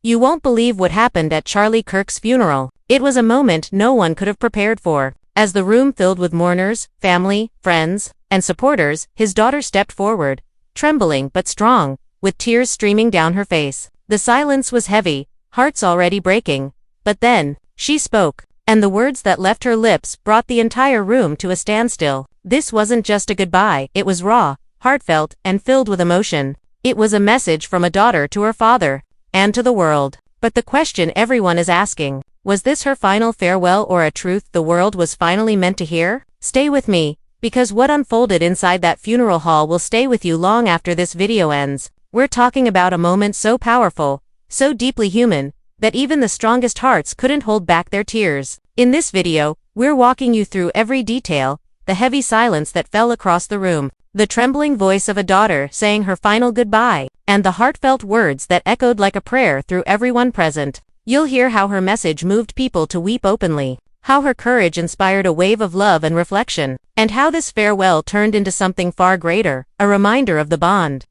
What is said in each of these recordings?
You won't believe what happened at Charlie Kirk's funeral. It was a moment no one could have prepared for. As the room filled with mourners, family, friends, and supporters, his daughter stepped forward, trembling but strong, with tears streaming down her face. The silence was heavy, hearts already breaking. But then, she spoke, and the words that left her lips brought the entire room to a standstill. This wasn't just a goodbye, it was raw, heartfelt, and filled with emotion. It was a message from a daughter to her father, and to the world. But the question everyone is asking, was this her final farewell or a truth the world was finally meant to hear? Stay with me, because what unfolded inside that funeral hall will stay with you long after this video ends. We're talking about a moment so powerful, so deeply human, that even the strongest hearts couldn't hold back their tears. In this video, we're walking you through every detail, the heavy silence that fell across the room, the trembling voice of a daughter saying her final goodbye, and the heartfelt words that echoed like a prayer through everyone present. You'll hear how her message moved people to weep openly, how her courage inspired a wave of love and reflection, and how this farewell turned into something far greater, a reminder of the bond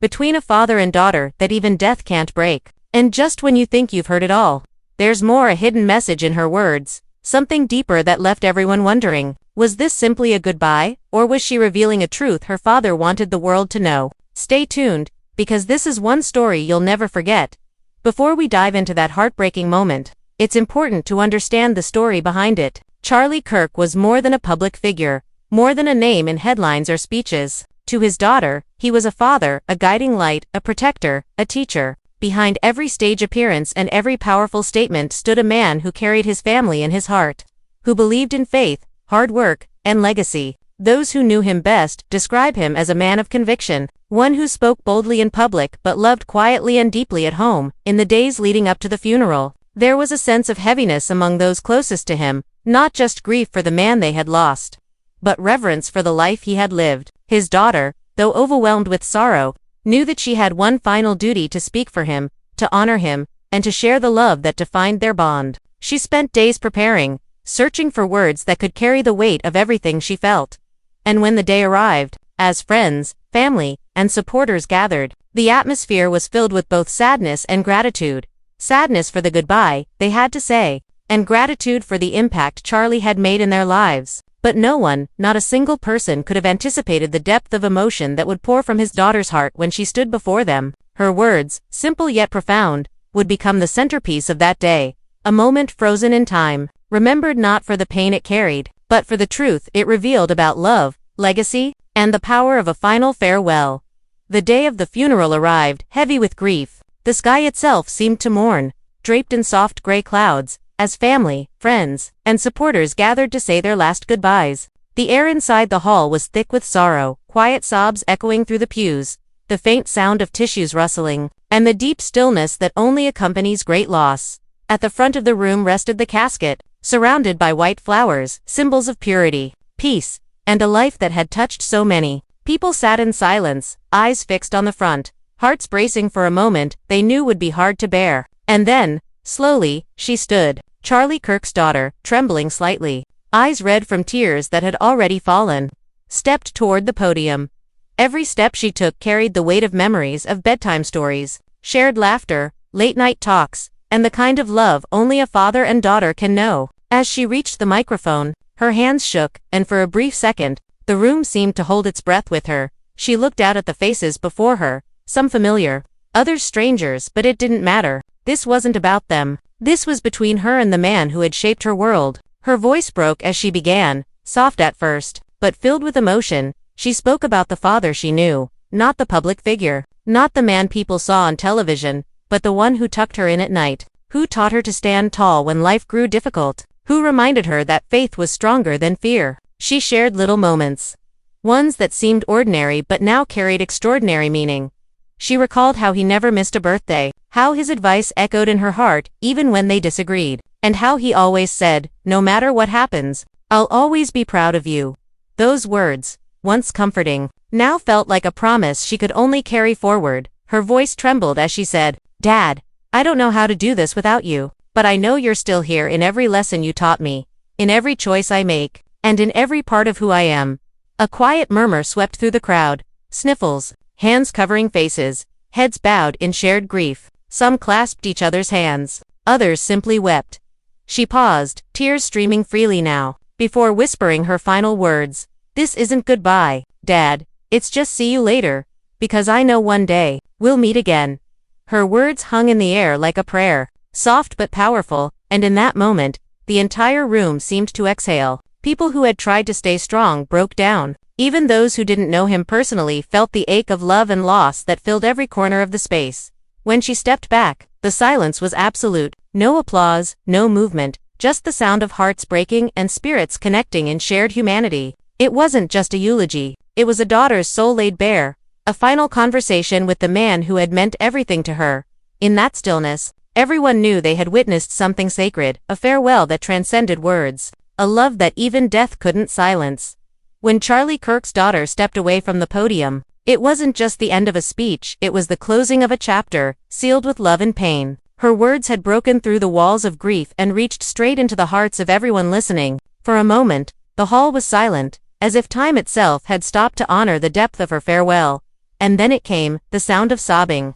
between a father and daughter that even death can't break. And just when you think you've heard it all, there's more, a hidden message in her words, something deeper that left everyone wondering. Was this simply a goodbye, or was she revealing a truth her father wanted the world to know? Stay tuned, because this is one story you'll never forget. Before we dive into that heartbreaking moment, it's important to understand the story behind it. Charlie Kirk was more than a public figure, more than a name in headlines or speeches. To his daughter, he was a father, a guiding light, a protector, a teacher. Behind every stage appearance and every powerful statement stood a man who carried his family in his heart, who believed in faith, hard work, and legacy. Those who knew him best describe him as a man of conviction, one who spoke boldly in public but loved quietly and deeply at home. In the days leading up to the funeral, there was a sense of heaviness among those closest to him, not just grief for the man they had lost, but reverence for the life he had lived. His daughter, though overwhelmed with sorrow, knew that she had one final duty: to speak for him, to honor him, and to share the love that defined their bond. She spent days preparing, searching for words that could carry the weight of everything she felt. And when the day arrived, as friends, family, and supporters gathered, the atmosphere was filled with both sadness and gratitude. Sadness for the goodbye they had to say, and gratitude for the impact Charlie had made in their lives. But no one, not a single person, could have anticipated the depth of emotion that would pour from his daughter's heart when she stood before them. Her words, simple yet profound, would become the centerpiece of that day, a moment frozen in time, remembered not for the pain it carried, but for the truth it revealed about love, legacy, and the power of a final farewell. The day of the funeral arrived, heavy with grief. The sky itself seemed to mourn, draped in soft gray clouds, as family, friends, and supporters gathered to say their last goodbyes. The air inside the hall was thick with sorrow, quiet sobs echoing through the pews, the faint sound of tissues rustling, and the deep stillness that only accompanies great loss. At the front of the room rested the casket, surrounded by white flowers, symbols of purity, peace, and a life that had touched so many. People sat in silence, eyes fixed on the front, hearts bracing for a moment they knew would be hard to bear. And then, slowly, she stood, Charlie Kirk's daughter, trembling slightly, eyes red from tears that had already fallen, stepped toward the podium. Every step she took carried the weight of memories of bedtime stories, shared laughter, late-night talks, and the kind of love only a father and daughter can know. As she reached the microphone, her hands shook, and for a brief second, the room seemed to hold its breath with her. She looked out at the faces before her, some familiar, others strangers, but it didn't matter. This wasn't about them. This was between her and the man who had shaped her world. Her voice broke as she began, soft at first, but filled with emotion. She spoke about the father she knew, not the public figure, not the man people saw on television, but the one who tucked her in at night, who taught her to stand tall when life grew difficult, who reminded her that faith was stronger than fear. She shared little moments, ones that seemed ordinary but now carried extraordinary meaning. She recalled how he never missed a birthday, how his advice echoed in her heart even when they disagreed, and how he always said, "No matter what happens, I'll always be proud of you." Those words, once comforting, now felt like a promise she could only carry forward. Her voice trembled as she said, "Dad, I don't know how to do this without you, but I know you're still here in every lesson you taught me, in every choice I make, and in every part of who I am." A quiet murmur swept through the crowd, sniffles, hands covering faces, heads bowed in shared grief. Some clasped each other's hands. Others simply wept. She paused, tears streaming freely now, before whispering her final words. "This isn't goodbye, Dad. It's just see you later. Because I know one day, we'll meet again." Her words hung in the air like a prayer, soft but powerful, and in that moment, the entire room seemed to exhale. People who had tried to stay strong broke down. Even those who didn't know him personally felt the ache of love and loss that filled every corner of the space. When she stepped back, the silence was absolute. No applause, no movement, just the sound of hearts breaking and spirits connecting in shared humanity. It wasn't just a eulogy. It was a daughter's soul laid bare. A final conversation with the man who had meant everything to her. In that stillness, everyone knew they had witnessed something sacred, a farewell that transcended words, a love that even death couldn't silence. When Charlie Kirk's daughter stepped away from the podium, it wasn't just the end of a speech, it was the closing of a chapter, sealed with love and pain. Her words had broken through the walls of grief and reached straight into the hearts of everyone listening. For a moment, the hall was silent, as if time itself had stopped to honor the depth of her farewell. And then it came, the sound of sobbing.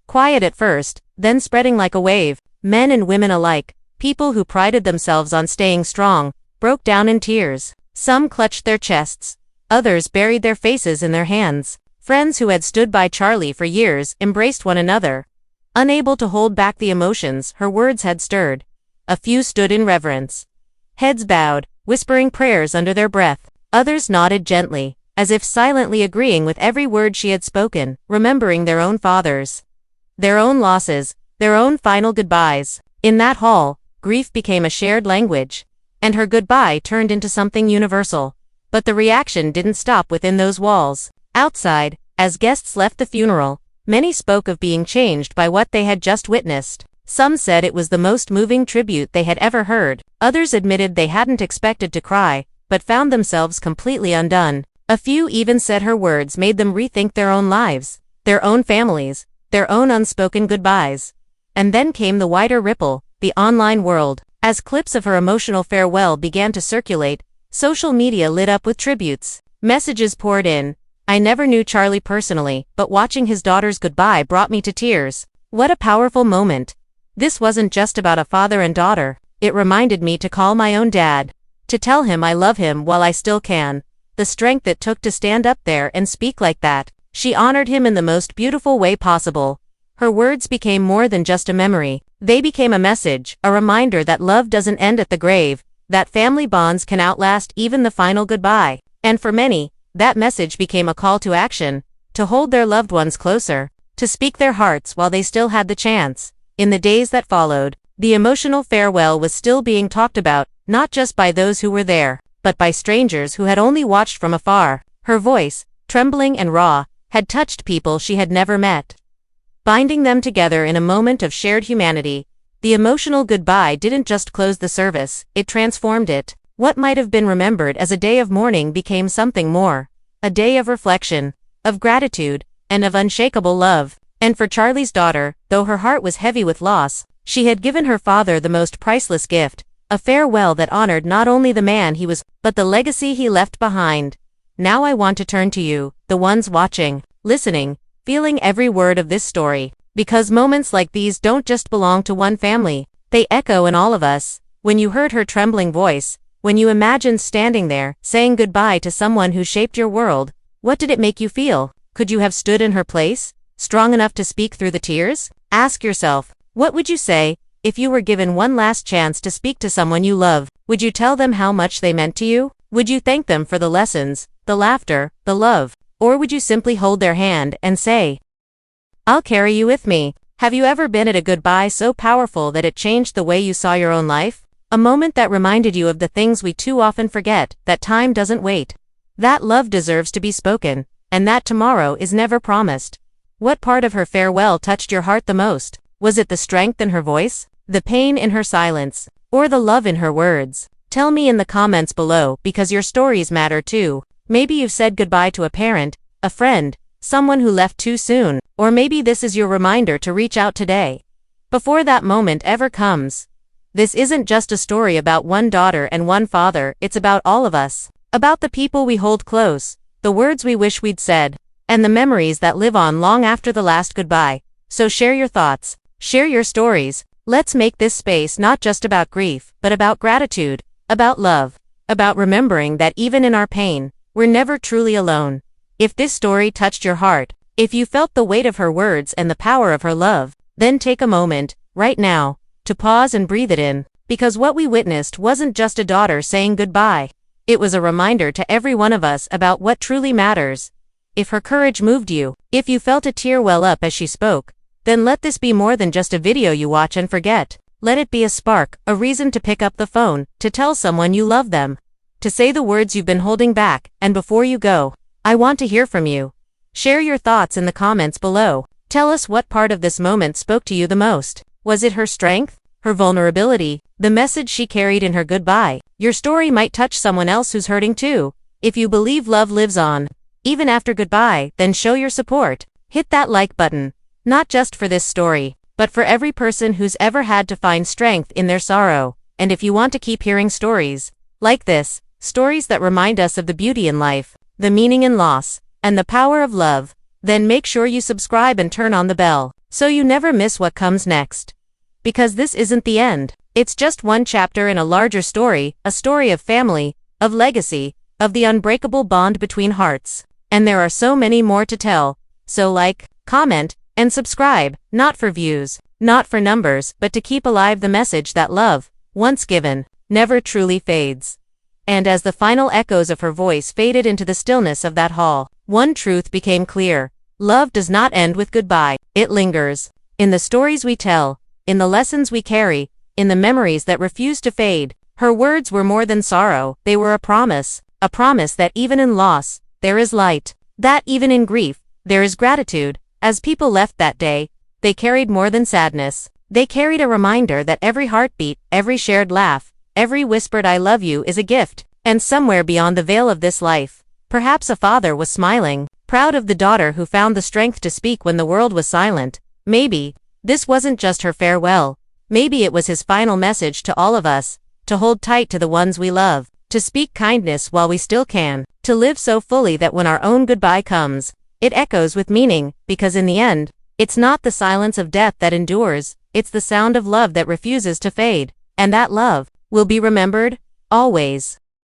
Quiet at first, then spreading like a wave. Men and women alike, people who prided themselves on staying strong, broke down in tears. Some clutched their chests. Others buried their faces in their hands. Friends who had stood by Charlie for years embraced one another. Unable to hold back the emotions her words had stirred. A few stood in reverence. Heads bowed, whispering prayers under their breath. Others nodded gently, as if silently agreeing with every word she had spoken, remembering their own fathers, their own losses, their own final goodbyes. In that hall, grief became a shared language, and her goodbye turned into something universal. But the reaction didn't stop within those walls. Outside, as guests left the funeral, many spoke of being changed by what they had just witnessed. Some said it was the most moving tribute they had ever heard. Others admitted they hadn't expected to cry, but found themselves completely undone. A few even said her words made them rethink their own lives, their own families, their own unspoken goodbyes. And then came the wider ripple, the online world. As clips of her emotional farewell began to circulate, social media lit up with tributes. Messages poured in. "I never knew Charlie personally, but watching his daughter's goodbye brought me to tears. What a powerful moment. This wasn't just about a father and daughter. It reminded me to call my own dad. To tell him I love him while I still can." The strength it took to stand up there and speak like that. She honored him in the most beautiful way possible. Her words became more than just a memory. They became a message, a reminder that love doesn't end at the grave, that family bonds can outlast even the final goodbye. And for many, that message became a call to action, to hold their loved ones closer, to speak their hearts while they still had the chance. In the days that followed, the emotional farewell was still being talked about, not just by those who were there, but by strangers who had only watched from afar. Her voice, trembling and raw, had touched people she had never met, binding them together in a moment of shared humanity. The emotional goodbye didn't just close the service, it transformed it. What might have been remembered as a day of mourning became something more, a day of reflection, of gratitude, and of unshakable love. And for Charlie's daughter, though her heart was heavy with loss, she had given her father the most priceless gift, a farewell that honored not only the man he was, but the legacy he left behind. Now I want to turn to you, the ones watching, listening, feeling every word of this story. Because moments like these don't just belong to one family, they echo in all of us. When you heard her trembling voice, when you imagined standing there, saying goodbye to someone who shaped your world, what did it make you feel? Could you have stood in her place, strong enough to speak through the tears? Ask yourself, what would you say, if you were given one last chance to speak to someone you love? Would you tell them how much they meant to you? Would you thank them for the lessons, the laughter, the love? Or would you simply hold their hand and say, "I'll carry you with me"? Have you ever been at a goodbye so powerful that it changed the way you saw your own life? A moment that reminded you of the things we too often forget, that time doesn't wait, that love deserves to be spoken, and that tomorrow is never promised. What part of her farewell touched your heart the most? Was it the strength in her voice, the pain in her silence, or the love in her words? Tell me in the comments below, because your stories matter too. Maybe you've said goodbye to a parent, a friend, someone who left too soon, or maybe this is your reminder to reach out today, before that moment ever comes. This isn't just a story about one daughter and one father, it's about all of us. About the people we hold close, the words we wish we'd said, and the memories that live on long after the last goodbye. So share your thoughts. Share your stories. Let's make this space not just about grief, but about gratitude, about love, about remembering that even in our pain, we're never truly alone. If this story touched your heart, if you felt the weight of her words and the power of her love, then take a moment, right now, to pause and breathe it in, because what we witnessed wasn't just a daughter saying goodbye. It was a reminder to every one of us about what truly matters. If her courage moved you, if you felt a tear well up as she spoke, then let this be more than just a video you watch and forget. Let it be a spark, a reason to pick up the phone, to tell someone you love them, to say the words you've been holding back. And before you go, I want to hear from you. Share your thoughts in the comments below. Tell us what part of this moment spoke to you the most. Was it her strength, her vulnerability, the message she carried in her goodbye? Your story might touch someone else who's hurting too. If you believe love lives on, even after goodbye, then show your support. Hit that like button, not just for this story, but for every person who's ever had to find strength in their sorrow. And if you want to keep hearing stories like this, stories that remind us of the beauty in life, the meaning in loss, and the power of love, then make sure you subscribe and turn on the bell, so you never miss what comes next. Because this isn't the end. It's just one chapter in a larger story, a story of family, of legacy, of the unbreakable bond between hearts. And there are so many more to tell. So like, comment, and subscribe, not for views, not for numbers, but to keep alive the message that love, once given, never truly fades. And as the final echoes of her voice faded into the stillness of that hall, one truth became clear. Love does not end with goodbye. It lingers. In the stories we tell, in the lessons we carry, in the memories that refuse to fade. Her words were more than sorrow. They were a promise that even in loss, there is light, that even in grief, there is gratitude. As people left that day, they carried more than sadness. They carried a reminder that every heartbeat, every shared laugh, every whispered I love you is a gift. And somewhere beyond the veil of this life, perhaps a father was smiling, proud of the daughter who found the strength to speak when the world was silent. Maybe this wasn't just her farewell. Maybe it was his final message to all of us, to hold tight to the ones we love, to speak kindness while we still can, to live so fully that when our own goodbye comes, it echoes with meaning, because in the end, it's not the silence of death that endures, it's the sound of love that refuses to fade, and that love will be remembered, always.